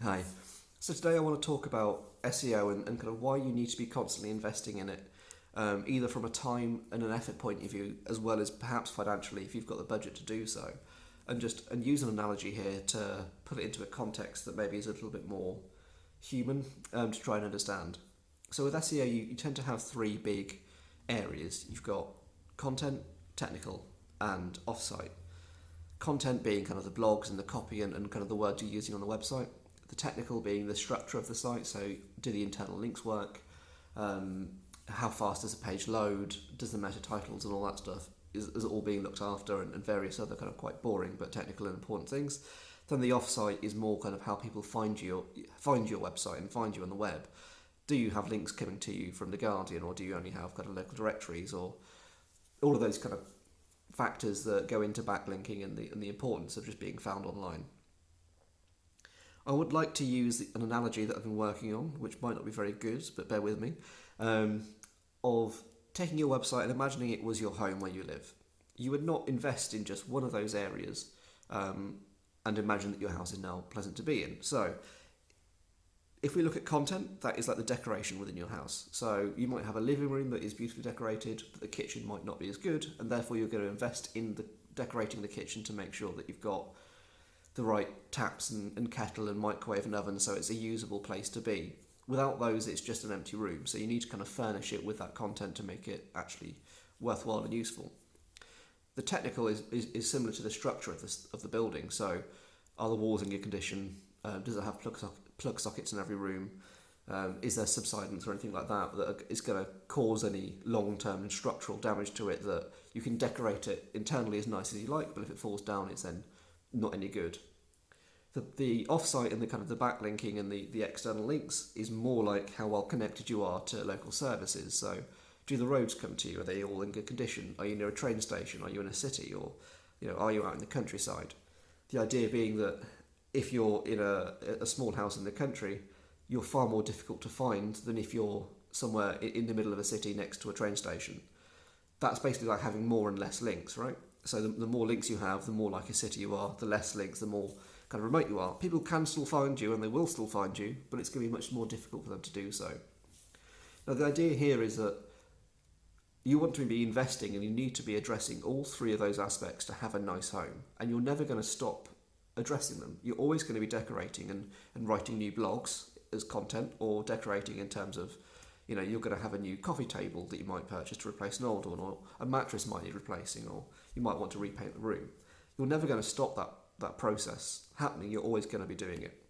Hi. So today I want to talk about SEO and kind of why you need to be constantly investing in it, either from a time and an effort point of view, as well as perhaps financially if you've got the budget to do so, and use an analogy here to put it into a context that maybe is a little bit more human to try and understand. So with SEO, you tend to have three big areas. You've got content, technical, and offsite. Content being kind of the blogs and the copy and kind of the words you're using on the website. The technical being the structure of the site, so do the internal links work? How fast does a page load? Does the meta titles and all that stuff, is it all being looked after, and various other kind of quite boring but technical and important things. Then the offsite is more kind of how people find your website and find you on the web. Do you have links coming to you from The Guardian, or do you only have kind of local directories, or all of those kind of factors that go into backlinking and the importance of just being found online. I would like to use an analogy that I've been working on, which might not be very good, but bear with me, of taking your website and imagining it was your home where you live. You would not invest in just one of those areas and imagine that your house is now pleasant to be in. So if we look at content, that is like the decoration within your house. So you might have a living room that is beautifully decorated, but the kitchen might not be as good, and therefore you're going to invest in decorating the kitchen to make sure that you've got the right taps and kettle and microwave and oven, so it's a usable place to be. Without those, it's just an empty room. So you need to kind of furnish it with that content to make it actually worthwhile and useful. The technical is similar to the structure of the building. So are the walls in good condition? Does it have plug sockets in every room? Is there subsidence or anything like that is going to cause any long-term structural damage to it, that you can decorate it internally as nice as you like, but if it falls down, it's then not any good. The offsite and the kind of the backlinking and the external links is more like how well connected you are to local services. So do the roads come to you? Are they all in good condition? Are you near a train station? Are you in a city? Or are you out in the countryside? The idea being that if you're in a small house in the country, you're far more difficult to find than if you're somewhere in the middle of a city next to a train station. That's basically like having more and less links, right? So the more links you have, the more like a city you are. The less links, the more kind of remote you are. People can still find you, and they will still find you, but it's going to be much more difficult for them to do so. Now, the idea here is that you want to be investing, and you need to be addressing all three of those aspects to have a nice home, and you're never going to stop addressing them. You're always going to be decorating and writing new blogs as content, or decorating in terms of, you're going to have a new coffee table that you might purchase to replace an old one, or a mattress might need replacing, or you might want to repaint the room. You're never going to stop that process happening. You're always going to be doing it.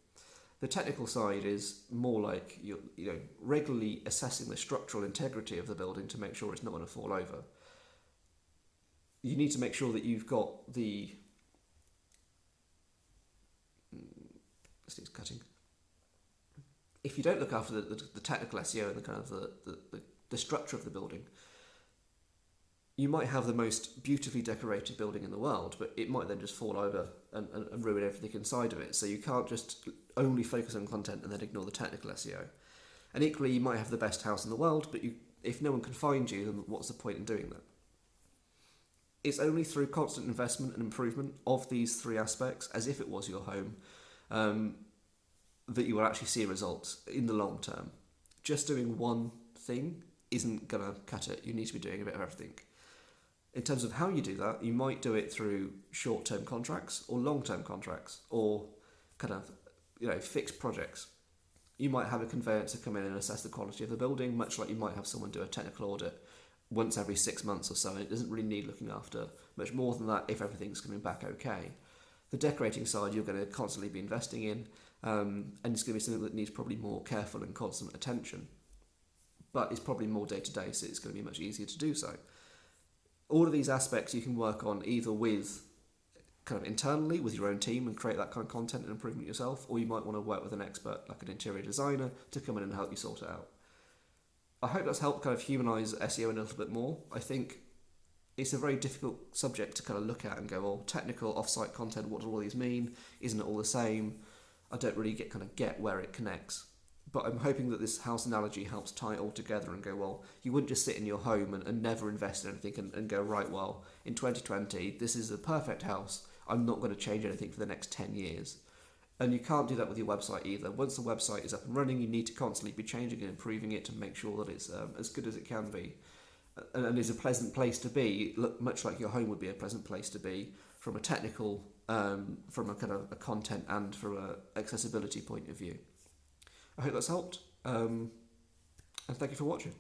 The technical side is more like you're regularly assessing the structural integrity of the building to make sure it's not going to fall over. You need to make sure that you've got this needs cutting. If you don't look after the technical SEO and the kind of the structure of the building, you might have the most beautifully decorated building in the world, but it might then just fall over and ruin everything inside of it. So you can't just only focus on content and then ignore the technical SEO. And equally, you might have the best house in the world, but if no one can find you, then what's the point in doing that? It's only through constant investment and improvement of these three aspects, as if it was your home, that you will actually see results in the long term. Just doing one thing isn't going to cut it. You need to be doing a bit of everything. In terms of how you do that, you might do it through short-term contracts or long-term contracts, or kind of fixed projects. You might have a conveyancer come in and assess the quality of the building, much like you might have someone do a technical audit once every 6 months or so. It doesn't really need looking after much more than that if everything's coming back okay. The decorating side you're going to constantly be investing in, and it's going to be something that needs probably more careful and constant attention. But it's probably more day-to-day, so it's going to be much easier to do so. All of these aspects you can work on either with kind of internally with your own team and create that kind of content and improvement yourself, or you might want to work with an expert like an interior designer to come in and help you sort it out. I hope that's helped kind of humanise SEO a little bit more. I think it's a very difficult subject to kind of look at and go, well, technical off-site content, what do all these mean? Isn't it all the same? I don't really get where it connects. But I'm hoping that this house analogy helps tie it all together and go, well, you wouldn't just sit in your home and never invest in anything and go, right, well, in 2020, this is a perfect house. I'm not going to change anything for the next 10 years. And you can't do that with your website either. Once the website is up and running, you need to constantly be changing and improving it to make sure that it's as good as it can be, and is a pleasant place to be, much like your home would be a pleasant place to be from a technical, from a kind of a content and from a accessibility point of view. I hope that's helped, and thank you for watching.